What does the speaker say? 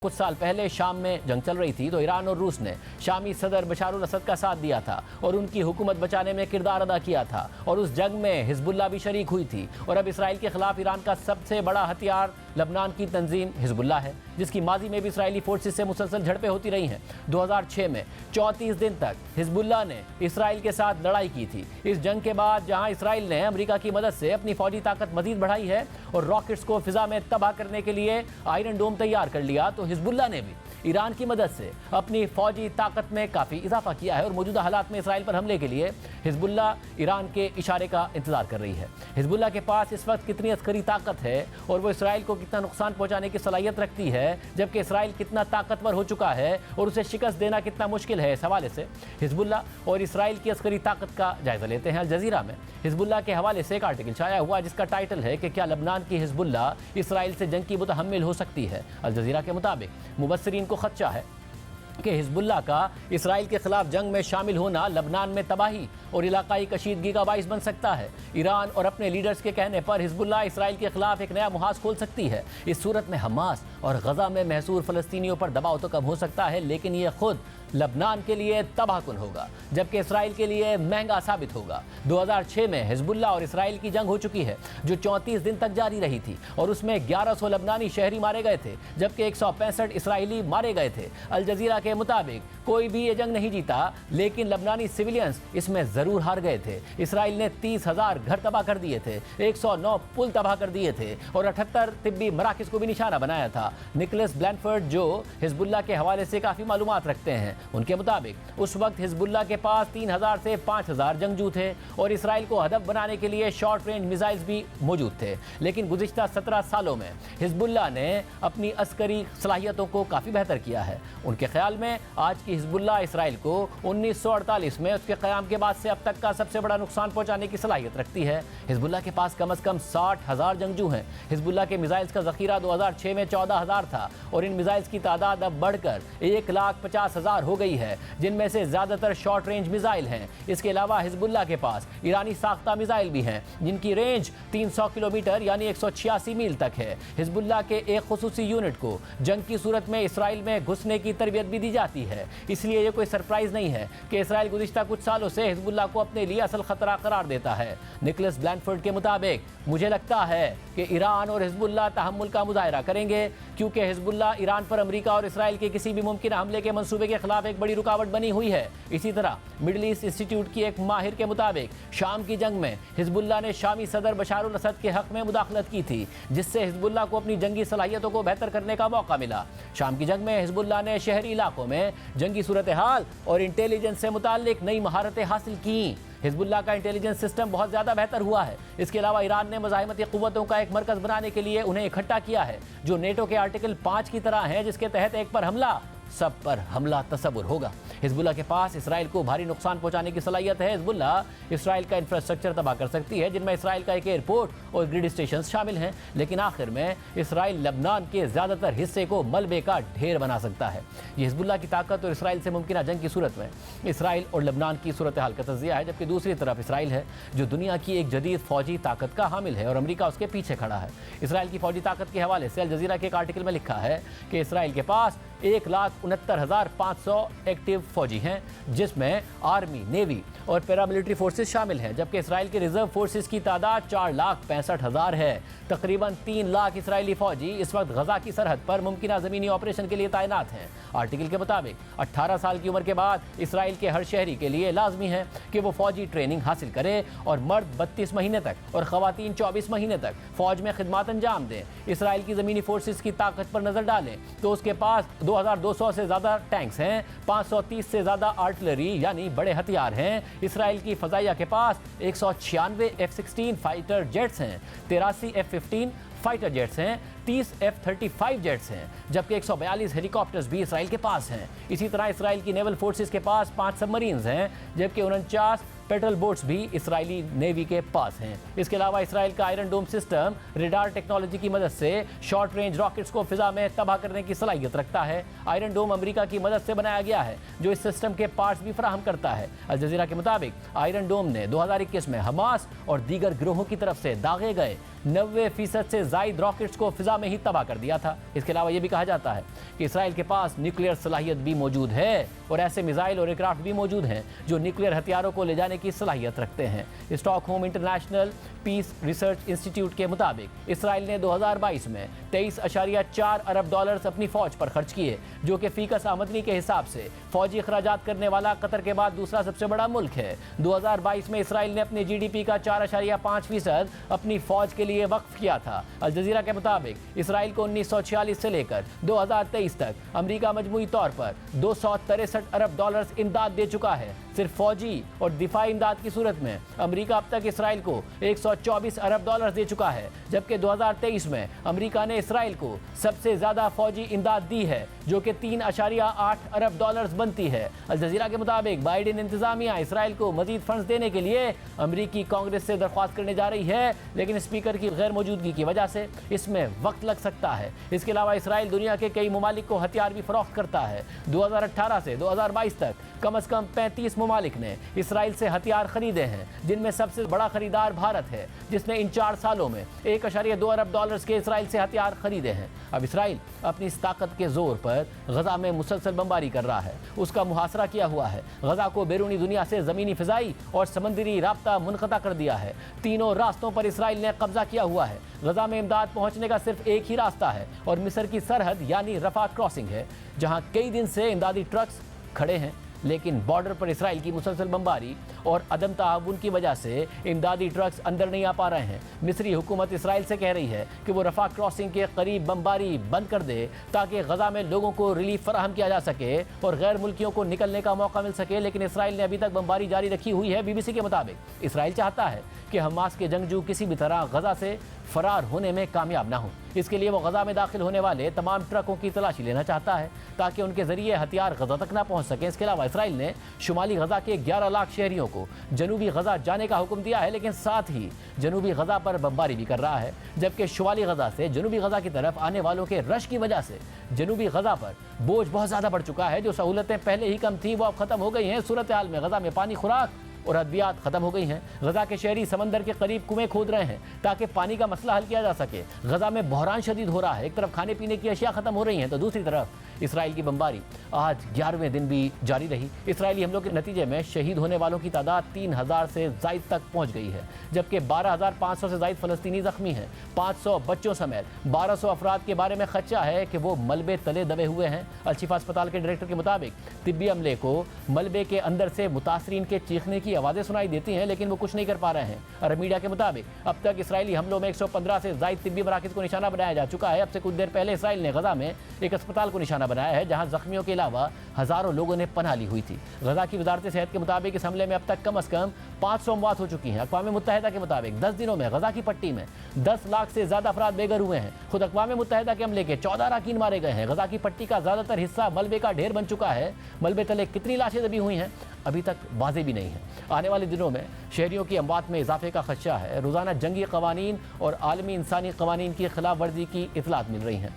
कुछ साल पहले शाम में जंग चल रही थी तो ईरान और रूस ने शामी सदर बशारुल असद का साथ दिया था और उनकी हुकूमत बचाने में किरदार अदा किया था और उस जंग में हिजबुल्लाह भी शरीक हुई थी। और अब इसराइल के खिलाफ ईरान का सबसे बड़ा हथियार लबनान की तंजीम हिजबुल्लाह है, जिसकी माजी में भी इसराइली फोर्सेस से मुसलसल झड़पें होती रही हैं। 2006 में 34 दिन तक हिजबुल्लाह ने इसराइल के साथ लड़ाई की थी। इस जंग के बाद जहां इसराइल ने अमेरिका की मदद से अपनी फौजी ताकत मजीद बढ़ाई है और रॉकेट्स को फिजा में तबाह करने के लिए आयरन डोम तैयार कर लिया, तो हिजबुल्लाह ने भी ईरान की मदद से अपनी फौजी ताकत में काफ़ी इजाफा किया है और मौजूदा हालात में इसराइल पर हमले के लिए हिजबुल्लाह ईरान के इशारे का इंतजार कर रही है। हिजबुल्लाह के पास इस वक्त कितनी अस्करी ताकत है और वो इसराइल को कितना नुकसान पहुंचाने की सलाहियत रखती है, जबकि इसराइल कितना ताकतवर हो चुका है और उसे शिकस्त देना कितना मुश्किल है। इस हवाले से हिजबुल्लाह और इसराइल की अस्करी ताकत का जायजा लेते हैं। अल जजीरा में हिजबुल्लाह के हवाले से एक आर्टिकल छाया हुआ जिसका टाइटल है कि क्या लबनान की हिजबुल्लाह इसराइल से जंग की मुतहम्मिल हो सकती है। अल जजीरा के मुताबिक मुबस्सिरीन को खदशा है कि हिजबुल्लाह का इसराइल के खिलाफ जंग में शामिल होना लबनान में तबाही और इलाकाई कशीदगी का बाइस बन सकता है। ईरान और अपने लीडर्स के कहने पर हिजबुल्लाह इसराइल के खिलाफ एक नया मुहाज खोल सकती है। इस सूरत में हमास और गजा में महसूर फ़लस्तीनियों पर दबाव तो कम हो सकता है, लेकिन यह खुद लबनान के लिए तबाहकुन होगा, जबकि इसराइल के लिए महंगा साबित होगा। 2006 में हिजबुल्लाह और इसराइल की जंग हो चुकी है जो 34 दिन तक जारी रही थी और उसमें 1100 लबनानी शहरी मारे गए थे, जबकि 165 इसराइली मारे गए थे। अल जजीरा के मुताबिक कोई भी ये जंग नहीं जीता, लेकिन लबनानी सिविलियंस इसमें ज़रूर हार गए थे। इसराइल ने 30,000 घर तबाह कर दिए थे, 109 पुल तबाह कर दिए थे और 78 तिब्बी मराकज़ को भी निशाना बनाया था। निकोलस ब्लैनफोर्ड, जो हिजबुल्लाह के हवाले से काफ़ी मालूमात रखते हैं, उनके मुताबिक उस वक्त हिजबुल्लाह के पास 3,000 से 5,000 जंगजू थे और इसराइल को हदफ बनाने के लिए शॉर्ट रेंज मिसाइल्स भी मौजूद थे। लेकिन गुज़िश्ता 17 सालों में हिजबुल्लाह ने अपनी अस्करी सलाहियतों को काफ़ी बेहतर किया है। उनके ख्याल में आज की हिजबुल्लाह इसराइल को 1948 में उसके क़याम के बाद से अब तक का सबसे बड़ा नुकसान पहुंचाने की सलाहियत रखती है। हिजबुल्लाह के पास कम से कम 60,000 जंगजू हैं। हिजबुल्लाह के मिसाइल्स का ज़ख़ीरा 2006 में 14,000 था और इन मिसाइल्स की तादाद अब बढ़कर 1,50,000 हो गई है, जिनमें से ज़्यादातर शॉर्ट रेंज मिसाइल हैं। इसके अलावा हिजबुल्लाह के पास ईरानी साख्ता मिसाइल भी हैं जिनकी रेंज 300 किलोमीटर यानी 186 मील तक है। हिजबुल्लाह के एक खुसूसी यूनिट को जंग की सूरत में इसराइल में घुसने की तरबियत भी दी जाती है। इसलिए ये कोई सरप्राइज नहीं है कि इसराइल गुज़िश्ता कुछ सालों से हिजबुल्लाह को अपने लिए असल खतरा करार देता है। निकोलस ब्लैनफोर्ड के मुताबिक मुझे लगता है कि ईरान और हिजबुल्लाह तहम्मुल का मुजाहिरा करेंगे, क्योंकि हिजबुल्लाह ईरान पर अमेरिका और इसराइल के किसी भी मुमकिन हमले के मंसूबे के खिलाफ एक बड़ी रुकावट बनी हुई है। इसी तरह मिडल ईस्ट इंस्टीट्यूट की एक माहिर के मुताबिक शाम की जंग में हिजबुल्लाह ने शामी सदर बशारुल असद के हक में मुदाखलत की थी, जिससे हिजबुल्लाह को अपनी जंगी सलाहियतों को बेहतर करने का मौका मिला। शाम की जंग में हिजबुल्लाह ने शहरी इलाकों में जंगी सूरत हाल और इंटेलिजेंस से मुताल्लिक नई महारतें हासिल की। हिजबुल्लाह का इंटेलिजेंस सिस्टम बहुत ज़्यादा बेहतर हुआ है। इसके अलावा ईरान ने मज़ाहिमती क़ुव्वतों का एक मरकज़ बनाने के लिए उन्हें इकट्ठा किया है, जो नेटो के आर्टिकल 5 की तरह है, जिसके तहत एक पर हमला सब पर हमला तसव्वुर होगा। हिजबुल्लाह के पास इसराइल को भारी नुकसान पहुंचाने की सलाहियत है। हिजबुल्लाह इसराइल का इंफ्रास्ट्रक्चर तबाह कर सकती है, जिनमें इसराइल का एक एयरपोर्ट और ग्रिड स्टेशन शामिल हैं, लेकिन आखिर में इसराइल लबनान के ज़्यादातर हिस्से को मलबे का ढेर बना सकता है। ये हिजबुल्लाह की ताकत और इसराइल से मुमकिन जंग की सूरत में इसराइल और लबनान की सूरत हाल का तज़िया है, जबकि दूसरी तरफ इसराइल है जो दुनिया की एक जदीद फौजी ताकत का हामिल है और अमेरिका उसके पीछे खड़ा है। इसराइल की फौजी ताकत के हवाले से अल जजीरा के एक आर्टिकल में लिखा है कि इसराइल के पास 1,69,500 एक्टिव फौजी हैं, जिसमें आर्मी, नेवी और पैरामिलिट्री फोर्सेस शामिल हैं, जबकि इसराइल के रिजर्व फोर्सेस की तादाद 4,65,000 है। तकरीबन 3 लाख इसराइली फौजी इस वक्त गजा की सरहद पर मुमकिन ज़मीनी ऑपरेशन के लिए तैनात हैं। आर्टिकल के मुताबिक 18 साल की उम्र के बाद इसराइल के हर शहरी के लिए लाजमी है कि वो फौजी ट्रेनिंग हासिल करे और मर्द 32 महीने तक और ख़वातीन 24 महीने तक फौज में खिदमत अंजाम दें। इसराइल की ज़मीनी फोर्सेस की ताकत पर नज़र डालें तो उसके पास 2,200 से ज़्यादा टैंक्स हैं, 530 से ज़्यादा आर्टिलरी यानी बड़े हथियार हैं। इसराइल की फ़ज़ाइया के पास 196 F-16 फाइटर जेट्स हैं, 83 F-15 फाइटर जेट्स हैं, 30 F-35 जेट्स हैं, जबकि 142 हेलीकॉप्टर्स भी इसराइल के पास हैं। इसी तरह इसराइल की नेवल फोर्सेस के पास 5 सबमरीन्स हैं, जबकि 49 पेट्रोल बोट्स भी इसराइली नेवी के पास हैं। इसके अलावा इसराइल का आयरन डोम सिस्टम रेडार टेक्नोलॉजी की मदद से शॉर्ट रेंज रॉकेट्स को फिजा में तबाह करने की सलाहियत रखता है। आयरन डोम अमेरिका की मदद से बनाया गया है, जो इस सिस्टम के पार्ट्स भी फराहम करता है। अल जजीरा के मुताबिक आयरन डोम ने 2021 में हमास और दीगर गिरोहों की तरफ से दागे गए 90% से ज़ायद रॉकेट्स को फिजा में ही तबाह कर दिया था। इसके अलावा यह भी कहा जाता है कि इसराइल के पास न्यूक्लियर सलाहियत भी मौजूद है और ऐसे मिसाइल और एयरक्राफ्ट भी मौजूद हैं जो न्यूक्लियर हथियारों को ले जाने की सलाहियत रखते हैं। Stockholm International Peace Research Institute के मुताबिक इसराइल ने 2022 में 23.4 अरब डॉलर्स अपनी फौज पर खर्च किए, जो कि फीकस आमदनी के हिसाब से फौजी अखराजात करने वाला कतर के बाद दूसरा सबसे बड़ा मुल्क है। 2022 में इसराइल ने अपने GDP का 4.5% अपनी फौज के लिए वक्फ किया था। अल जजीरा के मुताबिक इसराइल को 1946 से लेकर 2023 तक अमेरिका मजमूई तौर पर 263 अरब डॉलर्स इमदाद दे चुका है। सिर्फ फौजी और दिफाई इमदाद की सूरत में अमेरिका अब तक इसराइल को 124 अरब डॉलर दे चुका है, जबकि 2023 में अमेरिका ने इसराइल को सबसे ज्यादा फौजी इमदाद दी है, जो कि 3.8 अरब डॉलर्स बनती है। अल जजीरा के मुताबिक बाइडेन इंतजामिया इसराइल को मजीद फंड्स देने के लिए अमेरिकी कांग्रेस से दरख्वास्त करने जा रही है, लेकिन स्पीकर की गैर मौजूदगी की वजह से इसमें वक्त लग सकता है। इसके अलावा इसराइल दुनिया के कई ममालिक को हथियार भी फरोख्त करता है। 2018 से 2022 तक कम से कम 35 ममालिक ने इसराइल से हथियार खरीदे हैं, जिनमें सबसे बड़ा खरीदार भारत है, जिसने इन 4 सालों में 1.2 अरब डॉलर्स के इसराइल से हथियार खरीदे हैं। अब इसराइल अपनी इस ताकत के जोर पर गजा में मुसलसल बमबारी कर रहा है, उसका मुहासरा किया हुआ है। गजा को बैरूनी दुनिया से ज़मीनी फ़िज़ाई और समंदरी राब्ता मुनक़ता कर दिया है। तीनों रास्तों पर इसराइल ने कब्जा किया हुआ है। गजा में इमदाद पहुंचने का सिर्फ एक ही रास्ता है और मिस्र की सरहद यानी रफा क्रॉसिंग है, जहां कई दिन से इमदादी ट्रक्स खड़े हैं, लेकिन बॉर्डर पर इसराइल की मुसलसल बमबारी और अदम ताउन की वजह से इमदादी ट्रक्स अंदर नहीं आ पा रहे हैं। मिस्री हुकूमत इसराइल से कह रही है कि वो रफा क्रॉसिंग के करीब बमबारी बंद कर दे, ताकि गजा में लोगों को रिलीफ फराहम किया जा सके और गैर मुल्कियों को निकलने का मौका मिल सके, लेकिन इसराइल ने अभी तक बमबारी जारी रखी हुई है। BBC के मुताबिक इसराइल चाहता है कि हमास के जंगजू किसी भी तरह गजा से फरार होने में कामयाब ना हो। इसके लिए वो गजा में दाखिल होने वाले तमाम ट्रकों की तलाशी लेना चाहता है, ताकि उनके जरिए हथियार गजा तक ना पहुंच सके। इसके अलावा इसराइल ने शुमाली गजा के 11 लाख शहरियों को जनूबी गजा जाने का हुक्म दिया है, लेकिन साथ ही जनूबी गजा पर बमबारी भी कर रहा है, जबकि शुमाली गजा से जनूबी गजा की तरफ आने वालों के रश की वजह से जनूबी गजा पर बोझ बहुत ज़्यादा बढ़ चुका है। जो सहूलतें पहले ही कम थी वो अब ख़त्म हो गई हैं। सूरत हाल में गजा में पानी, खुराक और अद्वियात खत्म हो गई हैं। गजा के शहरी समंदर के करीब कुएं खोद रहे हैं ताकि पानी का मसला हल किया जा सके। गजा में बहरान शदीद हो रहा है। एक तरफ खाने पीने की अशिया खत्म हो रही हैं, तो दूसरी तरफ इसराइल की बमबारी आज 11वें दिन भी जारी रही। इसराइली हमलों के नतीजे में शहीद होने वालों की तादाद 3000 से ज़ायद तक पहुंच गई है, जबकि 12,500 से ज़ायद फ़लस्तीनी ज़ख्मी हैं। 500 बच्चों समेत 1200 अफराद के बारे में खदशा है कि वो मलबे तले दबे हुए हैं। अलशिफा अस्पताल के डायरेक्टर के मुताबिक तिब्बी अमले को मलबे के अंदर से मुतासरीन के चीखने की आवाज़ें सुनाई देती हैं, लेकिन वो कुछ नहीं कर पा रहे हैं। अरब मीडिया के मुताबिक अब तक इसराइली हमलों में 115 से ज़ायद तिब्बी मराकिज़ को निशाना बनाया जा चुका है। अब से कुछ देर पहले इसराइल ने गजा में एक अस्पताल को निशाना बनाया है, जहां जख्मियों के अलावा हज़ारों लोगों ने पनाह ली हुई थी। गजा की वजारत सेहत के मुताबिक इस हमले में अब तक कम से कम 500 मौत हो चुकी हैं। अक़वाम मुत्तहिदा के मुताबिक 10 दिनों में गजा की पट्टी में 10 लाख से ज़्यादा अफराद बेघर हुए हैं। खुद अक़वाम मुत्तहिदा के हमले के 14 अरकान मारे गए हैं। गजा की पट्टी का ज़्यादातर हिस्सा मलबे का ढेर बन चुका है। मलबे तले कितनी लाशें दबी हुई हैं अभी तक वाज़ेह भी नहीं है। आने वाले दिनों में शहरियों की अमवात में इजाफे का खदशा है। रोज़ाना जंगी कवानीन और आलमी इंसानी कवानीन की खिलाफ वर्जी की इतलात मिल रही हैं।